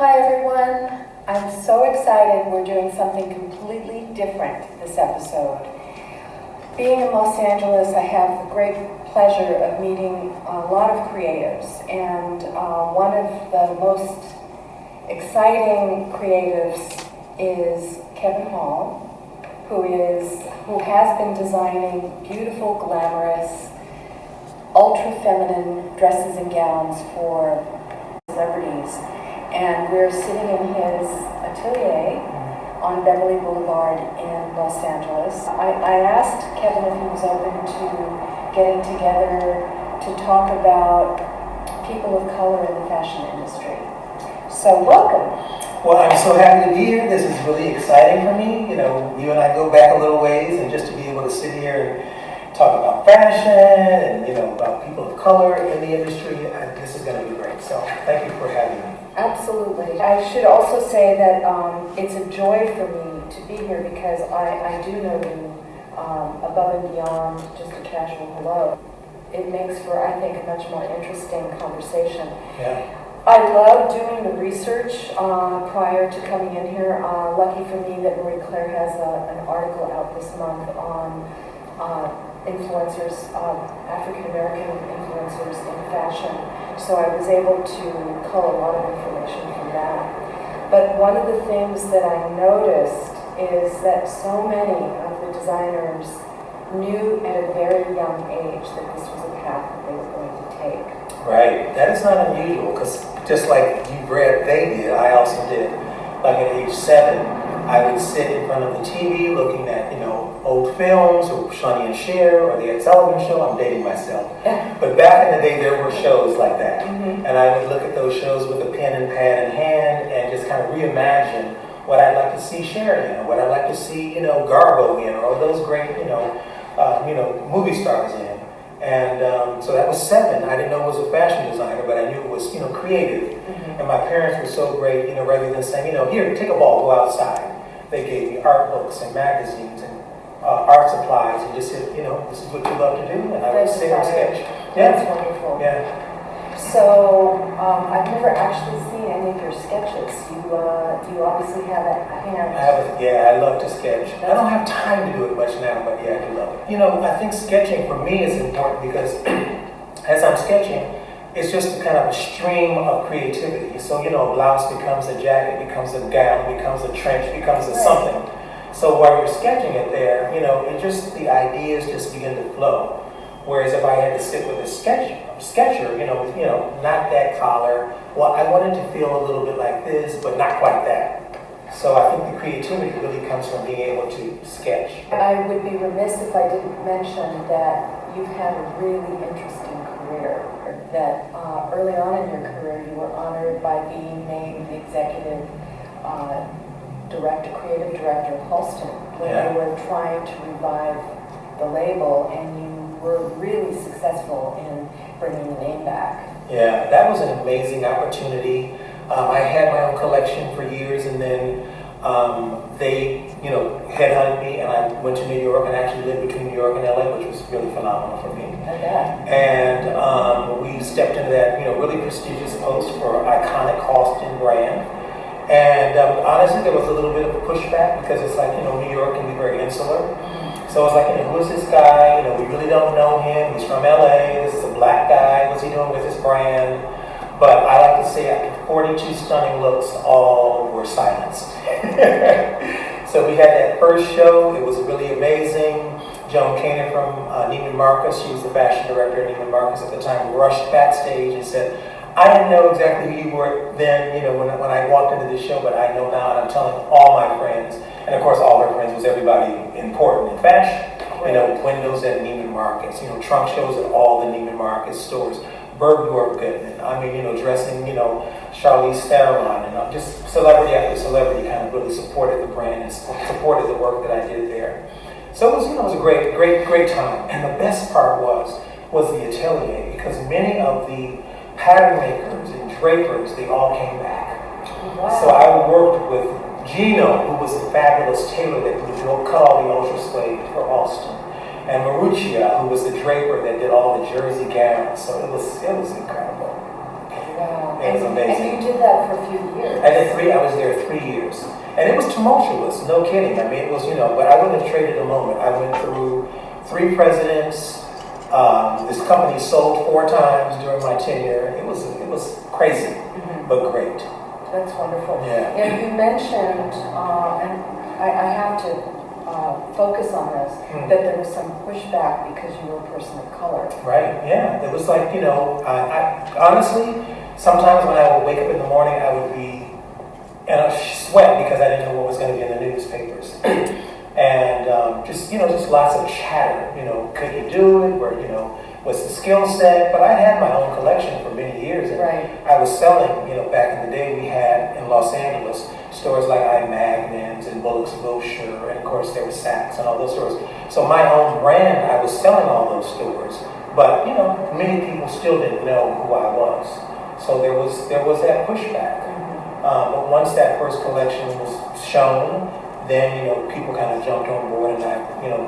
Hi everyone, I'm so excited we're doing something completely different this episode. Being in Los Angeles, I have the great pleasure of meeting a lot of creatives, and one of the most exciting creatives is Kevan Hall, who has been designing beautiful, glamorous, ultra-feminine dresses and gowns for celebrities. And we're sitting in his atelier on Beverly Boulevard in Los Angeles. I asked Kevan if he was open to getting together to talk about people of color in the fashion industry. So welcome. Well, I'm so happy to be here. This is really exciting for me. You know, you and I go back a little ways, and just to be able to sit here and talk about fashion and, you know, about people of color in the industry, this is going to be great. So thank you for having me. Absolutely. I should also say that it's a joy for me to be here because I do know you above and beyond just a casual hello. It makes for, I think, a much more interesting conversation. Yeah. I love doing the research prior to coming in here. Lucky for me that Marie Claire has an article out this month on influencers, African American influencers in fashion. So I was able to cull a lot of information from that. But one of the things that I noticed is that so many of the designers knew at a very young age that this was a path that they were going to take. Right. That is not unusual because just like you read they did, I also did. Like at age 7, I would sit in front of the TV looking at, you know, old films or Shawnee and Cher or the Ed Sullivan Show. I'm dating myself. But back in the day, there were shows like that. Mm-hmm. And I would look at those shows with a pen and pad in hand and just kind of reimagine what I'd like to see Cher in, or what I'd like to see, you know, Garbo in, or those great, movie stars in. And so that was 7. I didn't know it was a fashion designer, but I knew it was, you know, creative. Mm-hmm. And my parents were so great, you know, rather than saying, you know, here, take a ball, go outside. They gave me art books and magazines and art supplies and just said, you know, this is what you love to do. And I would sit and sketch. Yeah. That's wonderful. Yeah. So I've never actually seen any of your sketches. You obviously have a hand. I love to sketch. I don't have time to do it much now, but yeah, I do love it. You know, I think sketching for me is important because as I'm sketching, it's just a kind of a stream of creativity. So, you know, a blouse becomes a jacket, becomes a gown, becomes a trench, becomes a something. So while you're sketching it there, you know, the ideas just begin to flow. Whereas if I had to sit with a sketcher, you know, not that collar, well, I wanted to feel a little bit like this, but not quite that. So I think the creativity really comes from being able to sketch. I would be remiss if I didn't mention that you've had a really interesting career. That early on in your career, you were honored by being named the executive creative director of Halston when they were trying to revive the label, and you were really successful in bringing the name back. Yeah, that was an amazing opportunity. I had my own collection for years, and then they, you know, headhunted me, and I went to New York and actually lived between New York and LA, which was really phenomenal for me. And we stepped into that, you know, really prestigious post for iconic Halston brand. And honestly, there was a little bit of a pushback because it's like, you know, New York can be very insular. So it's like, you know, who is this guy? You know, we really don't know him. He's from LA. This is a black guy. What's he doing with his brand? But I like to say after 42 stunning looks, all were silenced. So we had that first show. It was really amazing. Joan Kanan from Neiman Marcus, she was the fashion director at Neiman Marcus at the time, rushed backstage and said, I didn't know exactly who you were then, you know, when I walked into this show, but I know now, and I'm telling all my friends, and of course all her friends was everybody important in fashion. You know, windows at Neiman Marcus, you know, trunk shows at all the Neiman Marcus stores, Bergdorf Goodman, I mean, you know, dressing, you know, Charlize Theron, and just celebrity after celebrity kind of really supported the brand and supported the work that I did there. So it was, you know, it was a great time. And the best part was the atelier, because many of the pattern makers and drapers, they all came back. Wow. So I worked with Gino, who was the fabulous tailor that would cut all the ultra suede for Halston, and Maruccia, who was the draper that did all the jersey gowns. So it was incredible. Wow. It was amazing. And you did that for a few years. I was there 3 years. And it was tumultuous, no kidding. I mean, it was, but I wouldn't have traded a moment. I went through 3 presidents. This company sold 4 times during my tenure. It was crazy, but great. That's wonderful. Yeah. And you mentioned, and I have to focus on this, that there was some pushback because you were a person of color. Right, yeah. It was like, I honestly, sometimes when I would wake up in the morning, I would be in a sweat because I didn't know what was going to be in the newspapers. And just lots of chatter, could you do it? Or, what's the skill set? But I had my own collection for many years. And right. I was selling, back in the day we had in Los Angeles, stores like I. Magnans and Bullock's Wilshire, and of course there was Saks and all those stores. So my own brand, I was selling all those stores. But, many people still didn't know who I was. So there was that pushback. But once that first collection was shown, then, people kind of jumped on board, and I,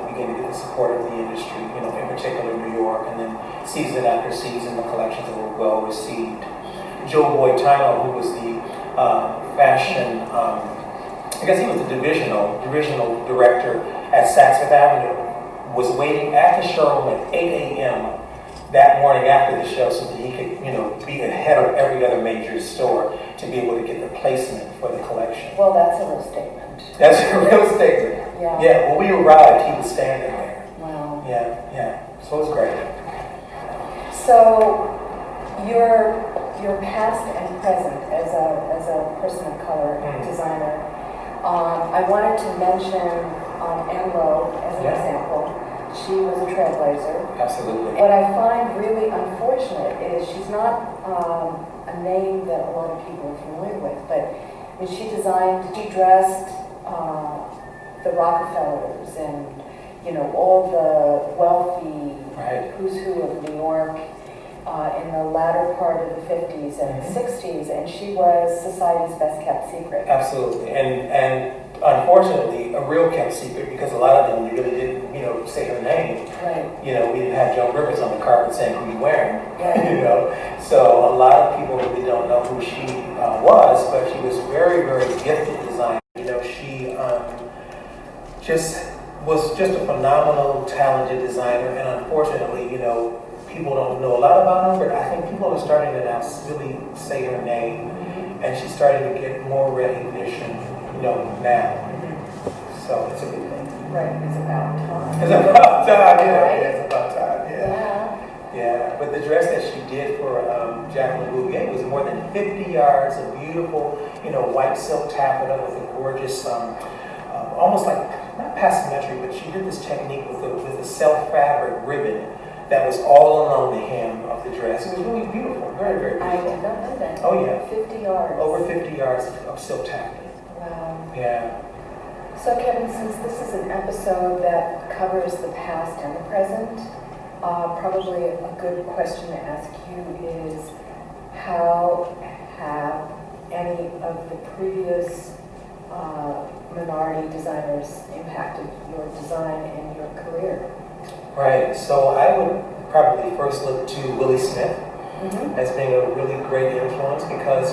began to get the support of the industry, in particular New York, and then season after season, the collections were well received. Joe Boitano, who was the fashion, I guess he was the divisional director at Saks Fifth Avenue, was waiting at the showroom at 8 a.m. that morning after the show so that he could, be ahead of every other major store to be able to get the placement for the collection. Well, that's a real statement. That's a real statement. Yeah. Yeah, when we arrived, he was standing there. Wow. Yeah. So it was great. So your past and present as a person of color designer, I wanted to mention Lowe as an example. She was a trailblazer. Absolutely. What I find really unfortunate is she's not a name that a lot of people are familiar with, but she dressed the Rockefellers and, all the wealthy who's who of New York in the latter part of the 50s and the 60s, and she was society's best kept secret. Absolutely. And unfortunately, a real kept secret, because a lot of them really didn't, say her name. Right. We didn't have Joan Rivers on the carpet saying who you wearing. Right. So a lot of people really don't know who she was, but she was very, very gifted designer. She was just a phenomenal, talented designer, and unfortunately, people don't know a lot about her, but I think people are starting to now really say her name, and she's starting to get more recognition, now. So it's a good thing. Right, it's about time. It's about time, yeah. Right? It's about time, yeah. But the dress that she did for Jacqueline Bouvier was more than 50 yards of beautiful, white silk taffeta with a gorgeous, almost like, not passamatrine, but she did this technique with a self fabric ribbon that was all along the hem of the dress. It was really beautiful, very, very beautiful. I did not know that. Oh yeah. 50 yards. Over 50 yards of silk taffeta. Wow. Yeah. So Kevan, since this is an episode that covers the past and the present, probably a good question to ask you is, how have any of the previous minority designers impacted your design and your career? Right, so I would probably first look to Willi Smith as being a really great influence, because,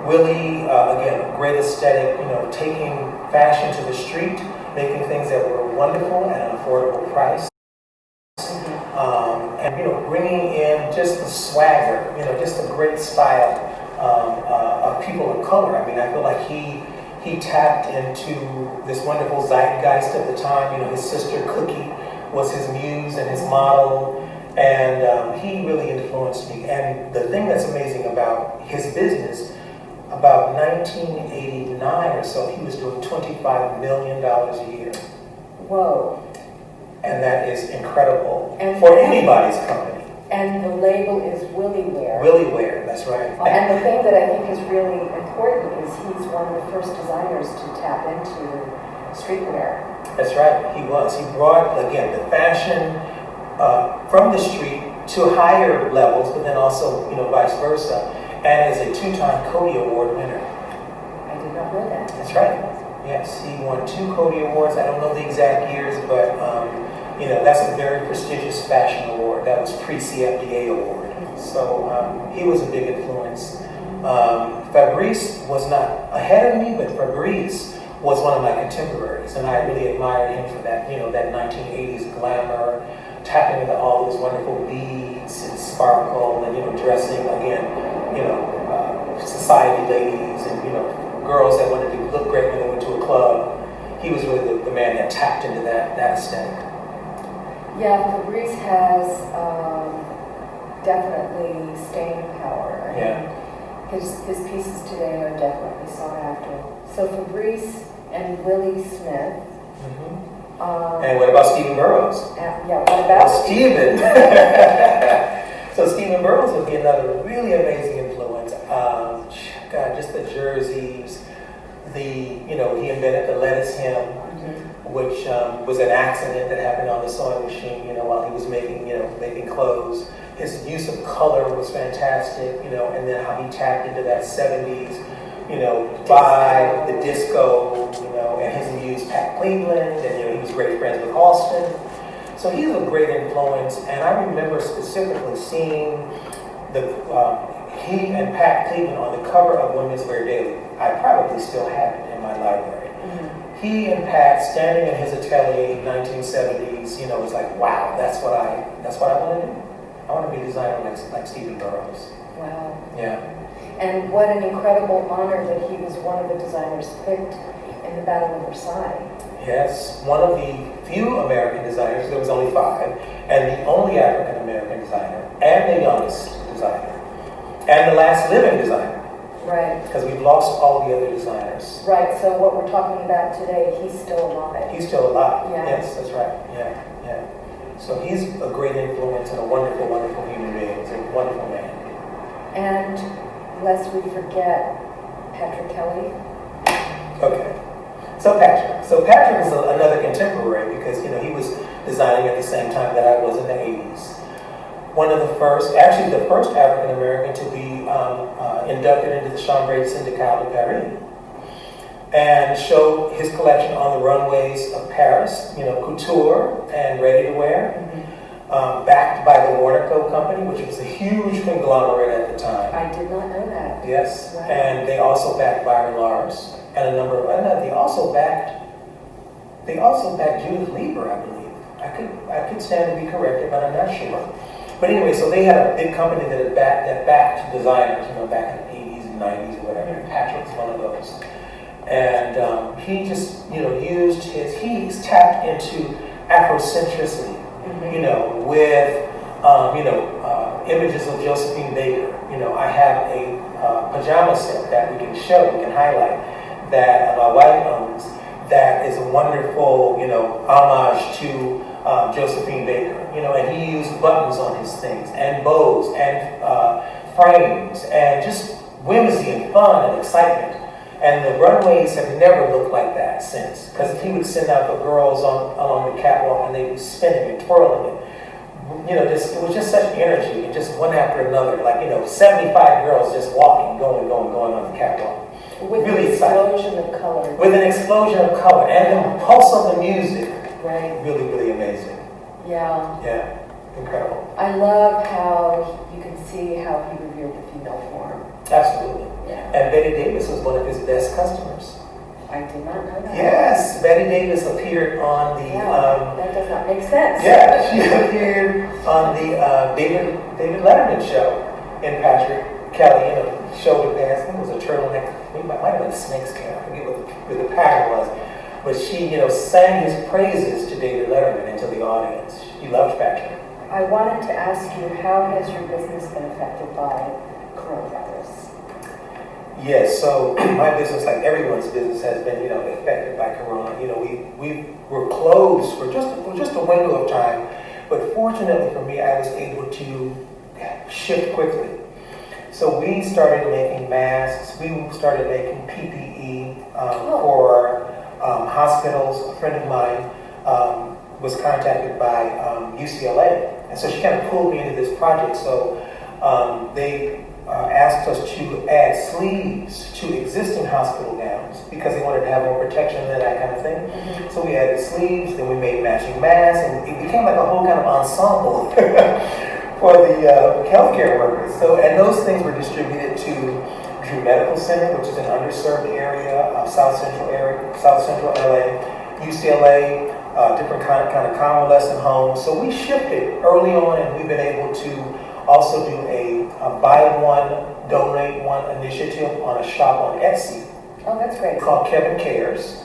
Willi, again, great aesthetic, taking fashion to the street, making things that were wonderful at an affordable price, and, bringing in just the swagger, just the great style of people of color. I mean, I feel like he tapped into this wonderful zeitgeist of the time. His sister Cookie was his muse and his model, and he really influenced me. And the thing that's amazing about his business, about 1989 or so, he was doing $25 million a year. Whoa. And that is incredible for anybody's company. And the label is Willi Wear. Willi Wear, that's right. And the thing that I think is really important is he's one of the first designers to tap into streetwear. That's right, he was. He brought, again, the fashion from the street to higher levels, but then also, vice versa, and is a 2-time Cody Award winner. I did not know that. That's right. Yes, he won 2 Cody Awards. I don't know the exact years, but That's a very prestigious fashion award. That was pre-CFDA award. So he was a big influence. Fabrice was not ahead of me, but Fabrice was one of my contemporaries, and I really admired him for that, that 1980s glamour, tapping into all those wonderful beads and sparkle, and dressing again, society ladies and girls that wanted to look great when they went to a club. He was really the man that tapped into that aesthetic. Yeah, Fabrice has definitely staying power. His pieces today are definitely sought after. So Fabrice and Willi Smith. And what about Stephen Burrows? What about Stephen? So Stephen Burrows would be another really amazing influence. God, just the jerseys. He invented the lettuce hem, which was an accident that happened on the sewing machine, while he was making clothes. His use of color was fantastic, and then how he tapped into that 70s, vibe, the disco, and his muse Pat Cleveland, and he was great friends with Halston. So he's a great influence, and I remember specifically seeing he and Pat Cleveland on the cover of Women's Wear Daily. I probably still have it in my library. He and Pat standing in his atelier in 1970s, was like, wow, that's what I want to do. I want to be a designer like Stephen Burrows. Wow. Yeah. And what an incredible honor that he was one of the designers picked in the Battle of Versailles. Yes, one of the few American designers, there was only 5, and the only African American designer, and the youngest designer, and the last living designer. Right. Because we've lost all the other designers. Right, so what we're talking about today, he's still alive. He's still alive. Yeah. Yes, that's right. Yeah. So he's a great influence and a wonderful, wonderful human being. He's a wonderful man. And lest we forget Patrick Kelly. Okay. So Patrick is another contemporary because, he was designing at the same time that I was in the 80s. One of the first, actually the first African American to be inducted into the Chambre Syndicale de Paris, and showed his collection on the runways of Paris, couture and ready to wear, backed by the Warner Co. Company, which was a huge conglomerate at the time. I did not know that. Yes, Wow. and they also backed Byron Lars and a number of they also backed Judith Lieber, I believe. I could stand to be corrected, but I'm not sure. But anyway, so they had a big company that backed designers, back in the 80s and 90s or whatever. And Patrick was one of those. And he just, used he's tapped into Afrocentricity, with, images of Josephine Baker. I have a pajama set that we can highlight, that my wife owns, that is a wonderful, homage to Josephine Baker, and he used buttons on his things, and bows, and frames, and just whimsy and fun and excitement. And the runways have never looked like that since, because he would send out the girls along the catwalk, and they'd be spinning and twirling it. It was just such energy, and just one after another, 75 girls just walking, going on the catwalk. With really an explosion of color. With an explosion of color, and the pulse of the music. Right. Really, really amazing. Yeah. Yeah, incredible. I love how you can see how he revered the female form. Absolutely. Yeah. And Betty Davis was one of his best customers. I did not know that. Yes, Betty Davis appeared on the... that does not make sense. Yeah, she appeared on the David Letterman show in Patrick Kelly, shoulder pads. I think it was a turtleneck. It might have been a snakeskin. I forget what the pattern was. But she, sang his praises to David Letterman and to the audience. She loved Patrick. I wanted to ask you, how has your business been affected by coronavirus? Yes, so my business, like everyone's business, has been, affected by Corona. We were closed for just a window of time, but fortunately for me, I was able to shift quickly. So we started making masks. We started making PPE for hospitals. A friend of mine was contacted by UCLA, and so she kind of pulled me into this project. So they asked us to add sleeves to existing hospital gowns because they wanted to have more protection and that kind of thing. Mm-hmm. So we added sleeves, then we made matching masks, and it became like a whole kind of ensemble for the healthcare workers. So, and those things were distributed to Drew Medical Center, which is an underserved area of South Central LA, UCLA, different kind of convalescent homes. So we shifted early on, and we've been able to also do a buy one, donate one initiative on a shop on Etsy. Oh, that's great. Called Kevan Cares,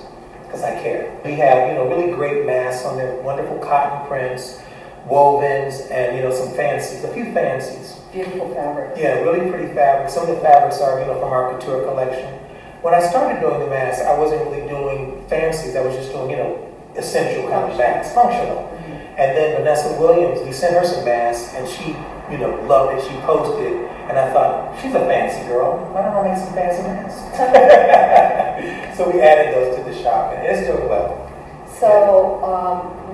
because I care. We have, really great masks on there, wonderful cotton prints, wovens, and, some fancies, a few fancies. Beautiful fabric. Yeah, really pretty fabric. Some of the fabrics are, from our couture collection. When I started doing the masks, I wasn't really doing fancies. I was just doing, essential kind of masks, functional. Mm-hmm. And then Vanessa Williams, we sent her some masks, and she, loved it. She posted, and I thought, she's a fancy girl. Why don't I make some fancy masks? So we added those to the shop, and it's doing well. So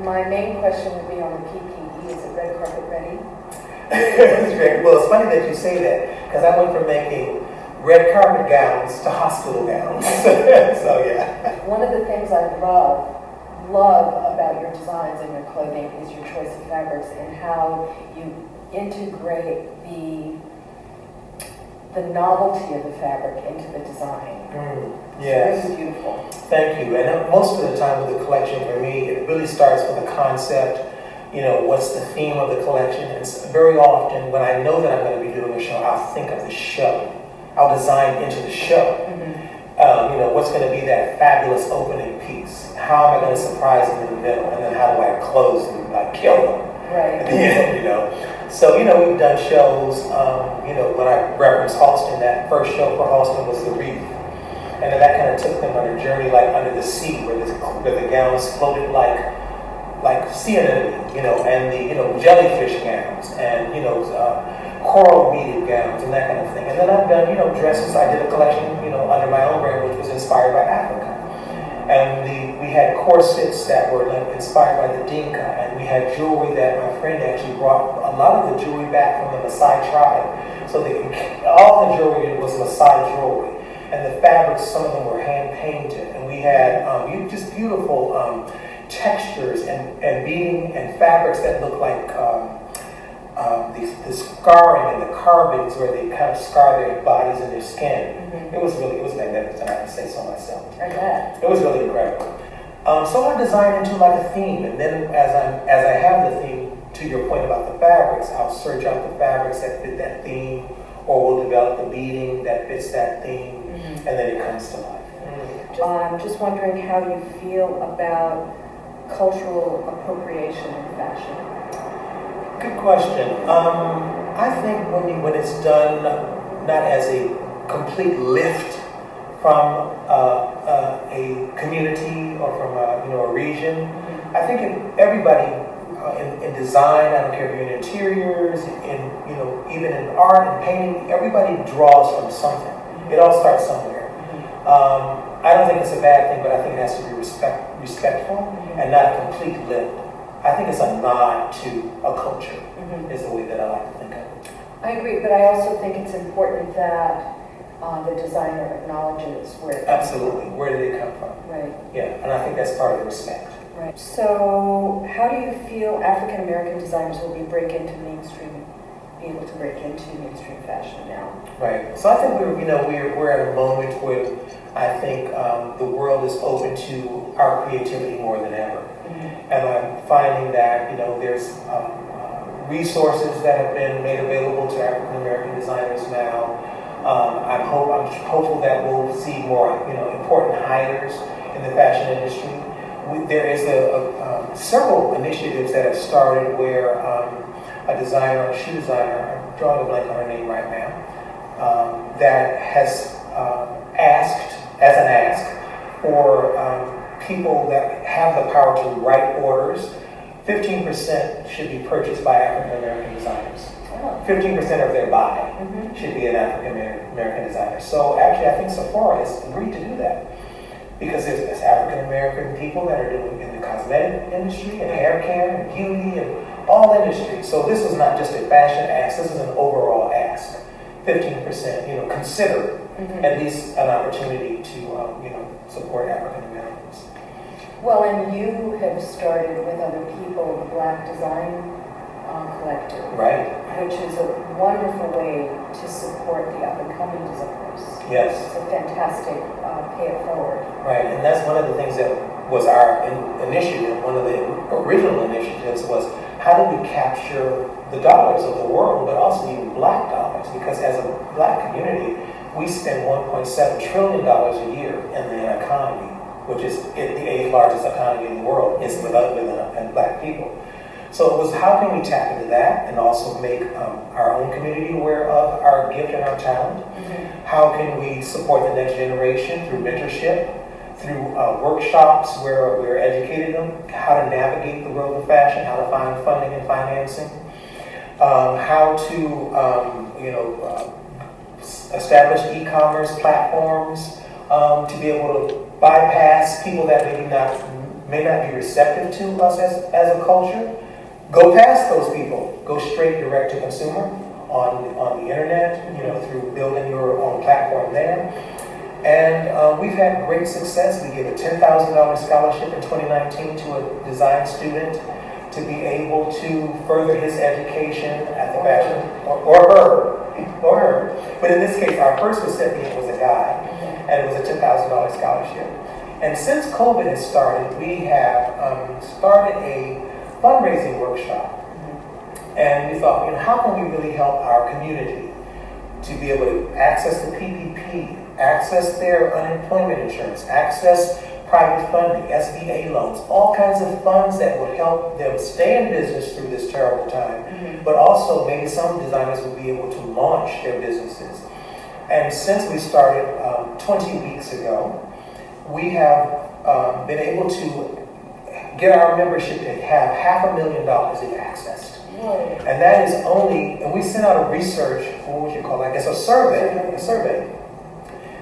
my main question would be on the PPE. Is it red carpet ready? Well, it's funny that you say that, because I went from making red carpet gowns to hospital gowns. So yeah. One of the things I love about your designs and your clothing is your choice of fabrics and how you integrate the novelty of the fabric into the design. Yes. It's beautiful. Thank you. And most of the time with the collection for me, it really starts with a concept. What's the theme of the collection? And very often when I know that I'm going to be doing a show, I'll think of the show. I'll design into the show. Mm-hmm. What's going to be that fabulous opening piece? How am I going to surprise them in the middle? And then how do I close them, kill them? Right. At the end, So, we've done shows, when I referenced Halston, that first show for Halston was The Reef. And then that kind of took them on a journey like under the sea, where the gowns floated like sea anemone, and the jellyfish gowns, and, coral beaded gowns and that kind of thing. And then I've done, dresses. I did a collection, under my own brand, which was inspired by Africa. And we had corsets that were inspired by the Dinka, and we had jewelry that my friend actually brought a lot of the jewelry back from the Maasai tribe. So all the jewelry was Maasai jewelry. And the fabrics, some of them were hand painted. And we had just beautiful textures and beading and fabrics that look like the scarring and the carvings where they kind of scar their bodies and their skin. Mm-hmm. It was magnificent, I can say so myself. I bet. It was really incredible. So I designed into like a theme, and then as I have the theme, to your point about the fabrics, I'll search out the fabrics that fit that theme, or we'll develop the beading that fits that theme, mm-hmm. and then it comes to life. I'm just wondering how you feel about cultural appropriation in fashion. Good question. I think when it's done not as a complete lift from a community or from a region, mm-hmm. I think everybody in design, I don't care if you're in interiors, even in art and painting, everybody draws from something. Mm-hmm. It all starts somewhere. Mm-hmm. I don't think it's a bad thing, but I think it has to be respectful, mm-hmm. and not a complete lift. I think it's a nod to a culture, mm-hmm. is the way that I like to think of it. I agree, but I also think it's important that the designer acknowledges where it comes Absolutely. from. Where did it come from? Right. Yeah, and I think that's part of the respect. Right. So how do you feel African American designers will be able to break into mainstream fashion now? Right. So I think we're at a moment where I think the world is open to our creativity more than ever. Mm-hmm. And I'm finding that there's resources that have been made available to African American designers now. I'm hopeful that we'll see more important hires in the fashion industry. There is several initiatives that have started where a shoe designer, I'm drawing a blank on her name right now, that has asked for people that have the power to write orders. 15% should be purchased by African American designers. 15% of their buy mm-hmm. should be an African American designer. So actually, I think Sephora has agreed to do that because there's African American people that are doing in the cosmetic industry and hair care and beauty and all industries. So this is not just a fashion ask. This is an overall ask. 15%, consider at least an opportunity to, support African Americans. Well, and you have started with other people the Black Design Collective, Right. which is a wonderful way to support the up-and-coming designers. Yes. It's a fantastic pay it forward. Right, and that's one of the things that was our initiative. One of the original initiatives was how do we capture the dollars of the world, but also even Black dollars? Because as a Black community, we spend $1.7 trillion a year in the economy, which is the 8th largest economy in the world, is within Black people. So it was how can we tap into that and also make our own community aware of our gift and our talent? How can we support the next generation through mentorship, through workshops where we're educating them how to navigate the world of fashion, how to find funding and financing, how to establish e-commerce platforms to be able to bypass people that may not be receptive to us as a culture. Go past those people. Go straight direct to consumer on the internet, through building your own platform there. And we've had great success. We gave a $10,000 scholarship in 2019 to a design student to be able to further his education at the fashion, or her. But in this case, our first recipient was a guy, and it was a $10,000 scholarship. And since COVID has started, we have started a fundraising workshop. And we thought, how can we really help our community to be able to access the PPP, access their unemployment insurance, access private funding, SBA loans, all kinds of funds that would help them stay in business through this terrible time, but also maybe some designers will be able to launch their businesses. And since we started 20 weeks ago, we have been able to get our membership to have $500,000 in access. And that is only, and we sent out a research, what would you call it? I guess a survey.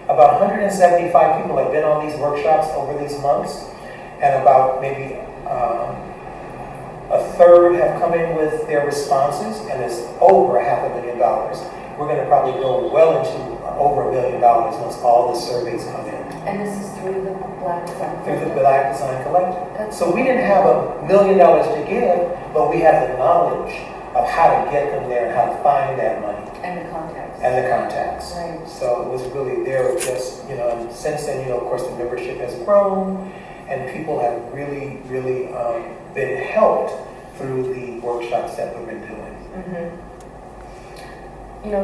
About 175 people have been on these workshops over these months, and about maybe a third have come in with their responses, and it's over $500,000. We're going to probably go well into over $1 million once all the surveys come in. And this is through the Black Design Collective? Through the Black Design Collective. So we didn't have $1 million to give, but we have the knowledge of how to get them there and how to find that money. And the contacts. Right. So it was really there just, and since then, of course, the membership has grown and people have really, really been helped through the workshops that we've been doing.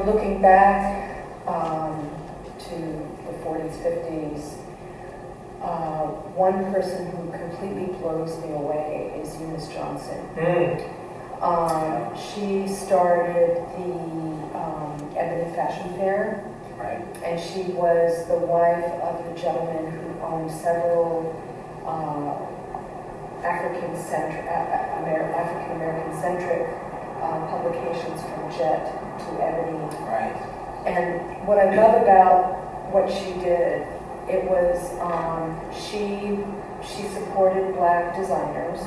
Looking back to the 40s, 50s, one person who completely blows me away is Eunice Johnson. She started the Ebony Fashion Fair, right? And she was the wife of the gentleman who owned several African American centric publications from Jet to Ebony. Right. And what I love about what she did, it was she supported Black designers.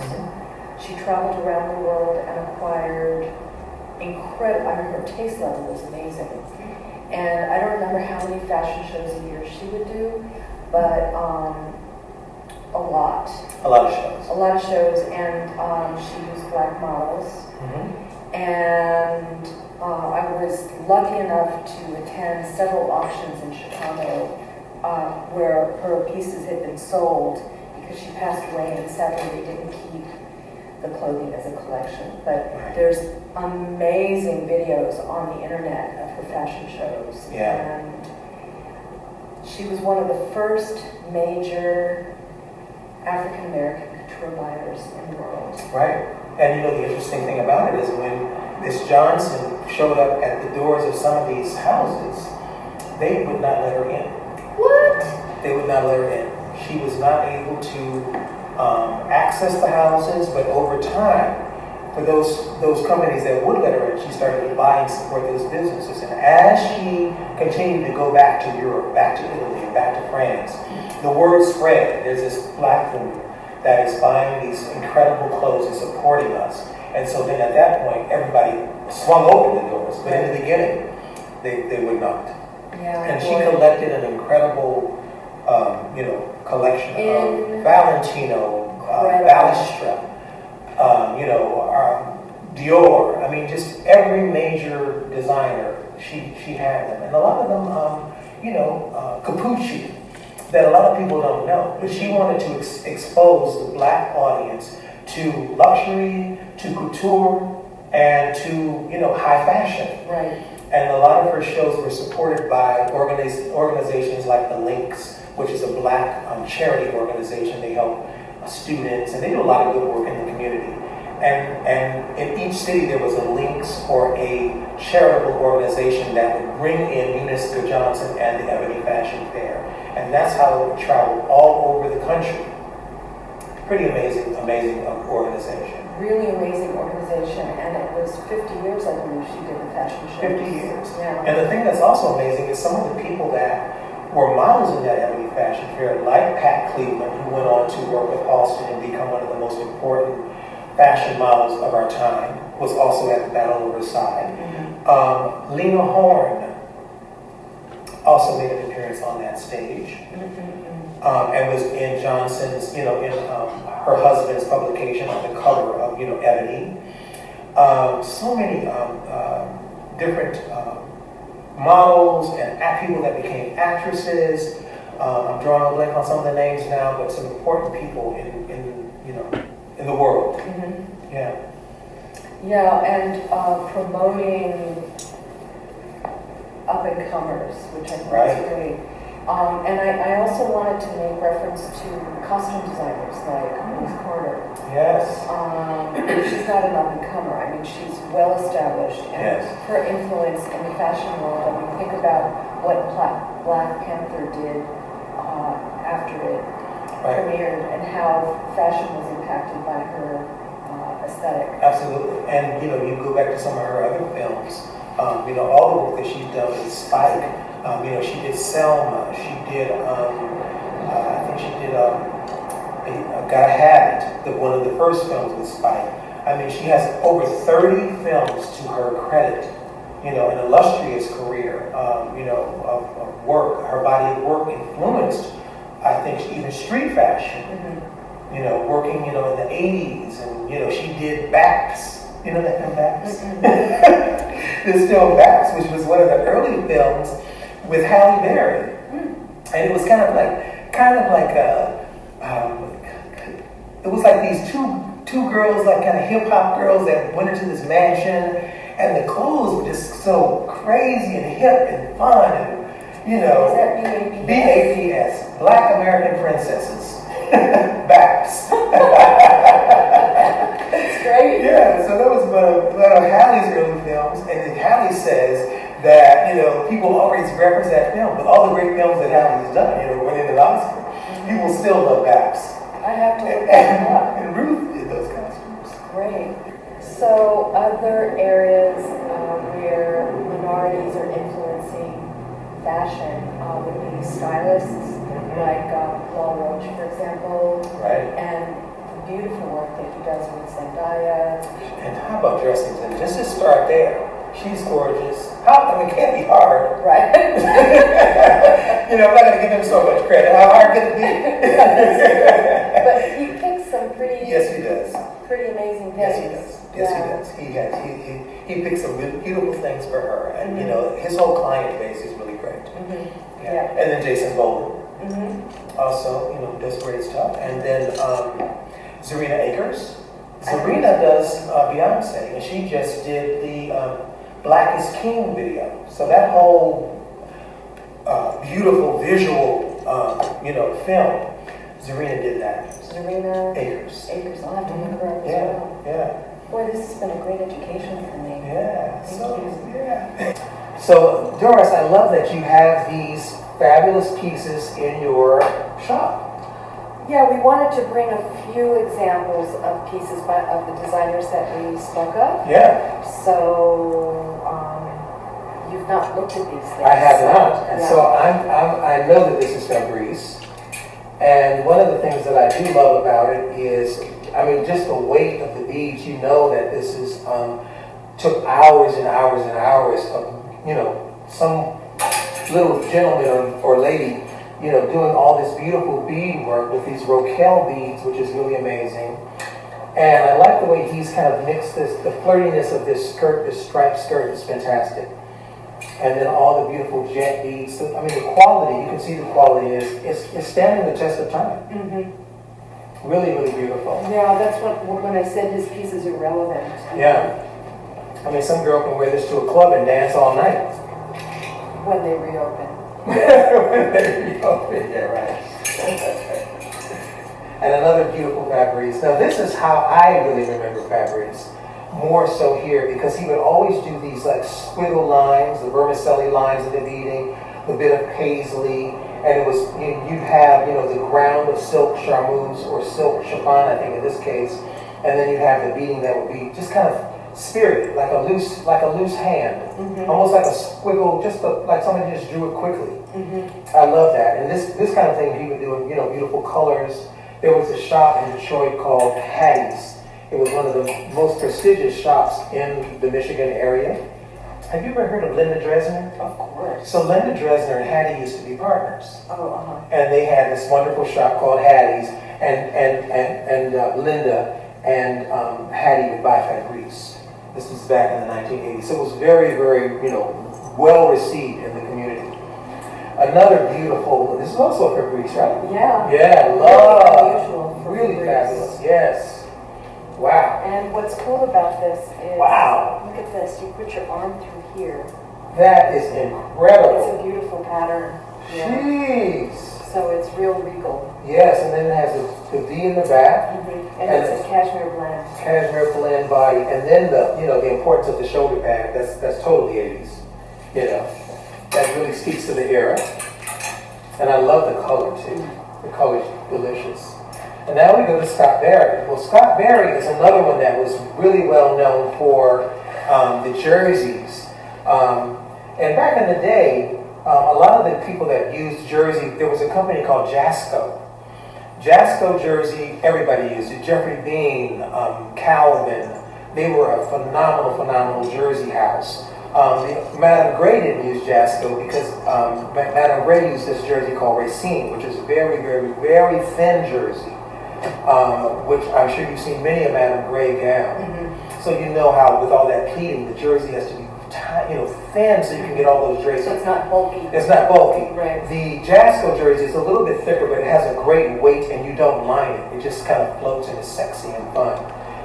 She traveled around the world and acquired her taste level was amazing. And I don't remember how many fashion shows a year she would do, but a lot. A lot of shows. A lot of shows, and she used Black models. And I was lucky enough to attend several auctions in Chicago where her pieces had been sold because she passed away and sadly they didn't keep the clothing as a collection. But there's amazing videos on the internet of her fashion shows. And she was one of the first major African American couture buyers in the world. Right. And the interesting thing about it is when Miss Johnson showed up at the doors of some of these houses, they would not let her in. What? They would not let her in. She was not able to access the houses, but over time, for those companies that would let her in, she started to buy and support those businesses. And as she continued to go back to Europe, back to Italy, and back to France, the word spread. There's this Black woman that is buying these incredible clothes and supporting us. And so then at that point, everybody swung open the doors. But in the beginning, they would not. Yeah, And she collected an incredible, collection of Valentino, Balestra, Dior. I mean, just every major designer, she had them. And a lot of them, Capucci, that a lot of people don't know. But she wanted to expose the black audience to luxury, to couture, and to, high fashion. Right. And a lot of her shows were supported by organizations like the Links, which is a black charity organization. They help students, and they do a lot of good work in the community. And in each city there was a Links or a charitable organization that would bring in Eunice Johnson and the Ebony Fashion Fair. And that's how it would travel all over the country. Pretty amazing organization. Really amazing organization, and it was 50 years, I believe, she did the fashion show. 50 years. Yeah. And the thing that's also amazing is some of the people that were models in that Ebony Fashion Fair, like Pat Cleveland, who went on to work with Halston and become one of the most important fashion models of our time, was also at the Battle of Versailles. Mm-hmm. Lena Horne also made an appearance on that stage. And was in Johnson's, in her husband's publication on the cover of, Ebony. So many different models and people that became actresses. I'm drawing a blank on some of the names now, but some important people in the world. Mm-hmm. Yeah. Yeah, and promoting up-and-comers, which I think is great. And I also wanted to make reference to costume designers like Ruth Carter. Yes. She's not an up-and-comer. I mean, she's well-established. And her influence in the fashion world, I mean, think about what Black Panther did after it premiered and how fashion was impacted by her aesthetic. Absolutely. And, you go back to some of her other films, all the work that she's done with Spike. She did Selma. She did, I think she did Gotta Have It, one of the first films with Spike. I mean, she has over 30 films to her credit, an illustrious career, of work. Her body of work influenced, I think, even street fashion, working, in the 80s. And, she did Baps. You know that film Baps? There's still Baps, which was one of the early films with Halle Berry, and it was kind of like it was like these two girls, like kind of hip hop girls that went into this mansion, and the clothes were just so crazy and hip and fun, and Is that BAPS, Black American Princesses, BAPS. That's great. Yeah, so that was one of Halle's early films, and then Halle says that, people always reference that film, but all the great films that Halle has done, winning an Oscar, people still love Baps. I have to look that up. And Ruth did those costumes. Great. So other areas where minorities are influencing fashion would be stylists, like Roach, for example. Right. And the beautiful work that he does with Zendaya. And how about dressing? And just to start there, she's gorgeous. It can't be hard. Right. I'm not going to give him so much credit. How hard could it be? But he picks some pretty... Yes, he does. Pretty amazing things. Yes, he does. Yes, he does. He picks some beautiful things for her. And, his whole client base is really great. Yeah. And then Jason Bowler. Also, does great stuff. And then Zerina Akers. Zerina does Beyonce, and she just did the Black is King video. So that whole beautiful visual, film, Zerina did that. Zerina Akers. I'll have to look her up as well. Yeah. Boy, this has been a great education for me. Yeah. Thank you. Yeah. So, Doris, I love that you have these fabulous pieces in your shop. Yeah, we wanted to bring a few examples of pieces of the designers that we spoke of. Yeah. So, you've not looked at these things. I have not. And Yeah. so I know that this is Fabrice. And one of the things that I do love about it is, just the weight of the beads. You know that this is took hours and hours and hours of, some little gentleman or lady, you know, doing all this beautiful bead work with these roquelle beads, which is really amazing. And I like the way he's kind of mixed this, the flirtiness of this skirt, this striped skirt is fantastic. And then all the beautiful jet beads. So, I mean, the quality, you can see the quality is standing the test of time. Mm-hmm. Really, really beautiful. Yeah, that's when I said his piece is irrelevant. Yeah. I mean, some girl can wear this to a club and dance all night. When they reopen. When they reopen, yeah, right. And another beautiful Fabrice. Now, this is how I really remember Fabrice. More so here, because he would always do these like squiggle lines, the vermicelli lines in the beading, the bit of paisley, and it was, you'd have, you know, the ground of silk charmeuse or silk chiffon, I think in this case, and then you'd have the beading that would be just kind of spirited, like a loose hand, almost like a squiggle, just like somebody just drew it quickly. I love that, and this kind of thing he would do, you know, beautiful colors. There was a shop in Detroit called Hattie's. It was one of the most prestigious shops in the Michigan area. Have you ever heard of Linda Dresner? Of course. So Linda Dresner and Hattie used to be partners. Oh, uh-huh. And they had this wonderful shop called Hattie's, and Linda and Hattie would buy Fabrice. This was back in the 1980s. So it was very, very, you know, well received in the community. Another beautiful, this is also a Fabrice, right? Yeah. Yeah, love. Unusual for Really Fabrice. fabulous, yes. Wow. And what's cool about this is, wow, look at this, you put your arm through here. That is incredible. It's a beautiful pattern. Yeah. Jeez. So it's real regal. Yes, and then it has the V in the back. And it's a cashmere blend. Cashmere blend body, and then the, you know, the importance of the shoulder pad. That's totally 80s. You know, that really speaks to the era. And I love the color too. The color's delicious. And now we go to Scott Barry. Well, Scott Barry is another one that was really well known for the jerseys. And back in the day, a lot of the people that used jersey, there was a company called Jasco. Jasco jersey, everybody used it. Jeffrey Bean, Calvin, they were a phenomenal jersey house. Madame Gray didn't use Jasco because Madame Gray used this jersey called Racine, which is a very, very, very thin jersey. Which I'm sure you've seen many a Madame Gray gown. So you know how with all that pleating, the jersey has to be thin so you can get all those drapes. So it's not bulky. It's not bulky. Right. The Jasco jersey is a little bit thicker, but it has a great weight and you don't line it. It just kind of floats and is sexy and fun.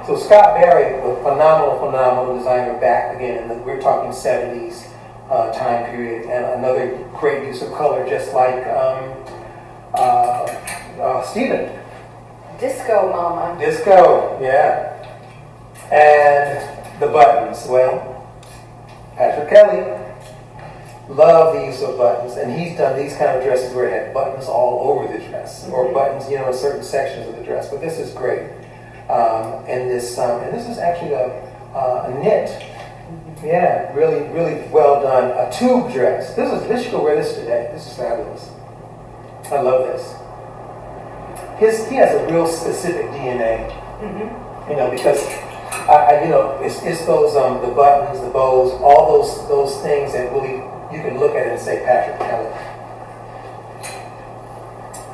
So Scott Barry, a phenomenal designer back again, we're talking 70s time period, and another great use of color, just like Stephen. Disco Mama. Disco, yeah. And the buttons, well, Patrick Kelly, love the use of buttons, and he's done these kind of dresses where it had buttons all over the dress, or buttons, you know, in certain sections of the dress. But this is great, and this is actually a knit. Yeah, really, really well done. A tube dress. This should go wear this today. This is fabulous. I love this. He has a real specific DNA, you know, because you know, it's those the buttons, the bows, all those things that really you can look at it and say Patrick Kelly.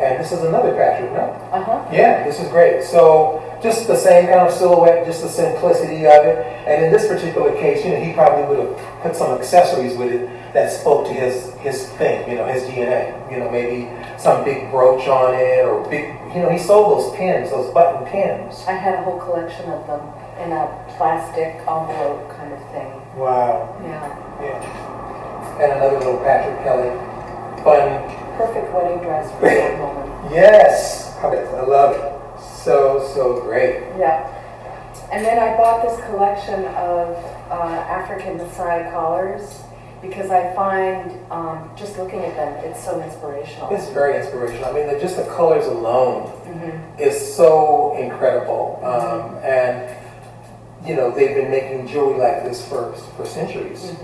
And this is another Patrick, no? Yeah, this is great. So just the same kind of silhouette, just the simplicity of it. And in this particular case, you know, he probably would have put some accessories with it that spoke to his thing, you know, his DNA. You know, maybe some big brooch on it, or big, you know, he sold those pins, those button pins. I had a whole collection of them in a plastic envelope kind of thing. Wow. Yeah. And another little Patrick Kelly fun. Perfect wedding dress for that moment. Yes. I love it. So great. Yeah. And then I bought this collection of African Messiah collars because I find, just looking at them, it's so inspirational. It's very inspirational. I mean, just the colors alone is so incredible. And, you know, they've been making jewelry like this for centuries.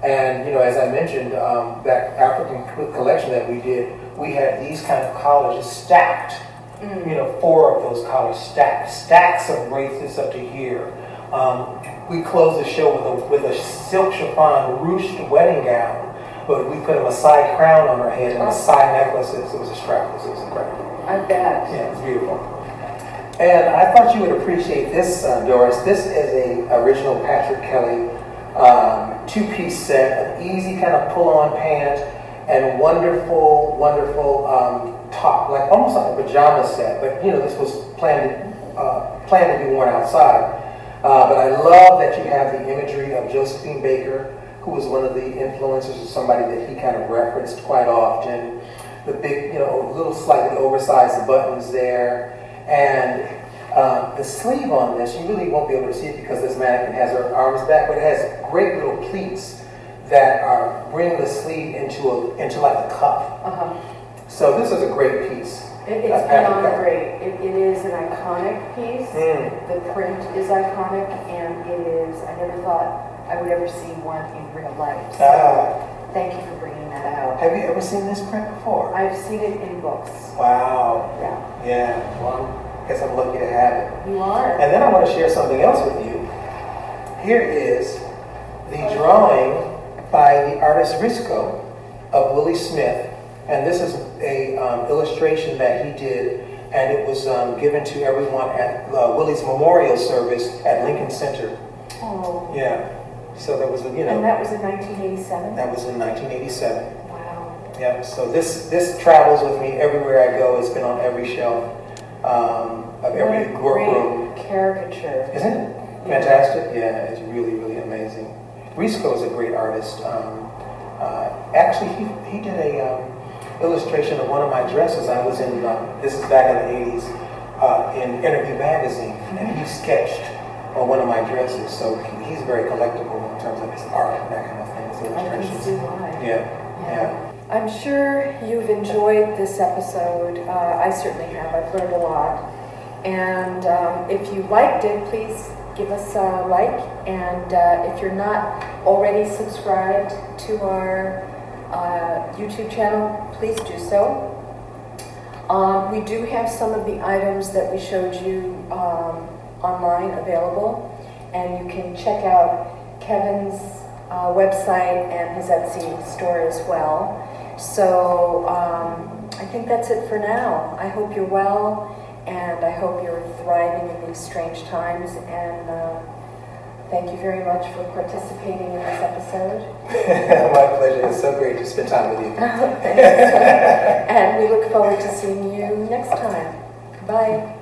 And, you know, as I mentioned, that African collection that we did, we had these kind of collars stacked. You know, 4 of those collars stacked. Stacks of bracelets up to here. We closed the show with a silk chiffon ruched wedding gown but we put a Maasai crown on her head and Maasai necklaces. It was a strapless. It was incredible. I bet. Yeah, it's beautiful. And I thought you would appreciate this, Doris. This is a original Patrick Kelly two-piece set, an easy kind of pull-on pant, and wonderful, wonderful top, like almost like a pajama set. But you know, this was planned to be worn outside. But I love that you have the imagery of Josephine Baker, who was one of the influencers, or somebody that he kind of referenced quite often. The big, you know, little slightly oversized buttons there. And the sleeve on this, you really won't be able to see it because this mannequin has her arms back, but it has great little pleats that bring the sleeve into like a cuff. So this is a great piece. It's beyond great. It is an iconic piece. The print is iconic, and it is, I never thought I would ever see one in real life. So thank you for bringing that out. Have you ever seen this print before? I've seen it in books. Wow. Yeah. Yeah. Well, I guess I'm lucky to have it. You are. And then I want to share something else with you. Here is the drawing by the artist Risco of Willi Smith. And this is a illustration that he did, and it was given to everyone at Willi's memorial service at Lincoln Center. Oh. Yeah. So that was, you know. And that was in 1987? That was in 1987. Wow. Yeah. So this travels with me everywhere I go. It's been on every shelf of every workroom. Great caricature. Isn't it? Fantastic. Yeah. It's really, really amazing. Risco is a great artist. Actually, he did a illustration of one of my dresses. I was in, this is back in the 80s, in Interview Magazine, and he sketched on one of my dresses. So he's very collectible in terms of his art and that kind of thing, his illustrations. I can see why. Yeah. I'm sure you've enjoyed this episode. I certainly have. I've learned a lot. And if you liked it, please give us a like. And if you're not already subscribed to our YouTube channel, please do so. We do have some of the items that we showed you online available, and you can check out Kevin's website and his Etsy store as well. So I think that's it for now. I hope you're well, and I hope you're thriving in these strange times, and thank you very much for participating in this episode. My pleasure. It's so great to spend time with you. Thanks. And we look forward to seeing you next time. Bye.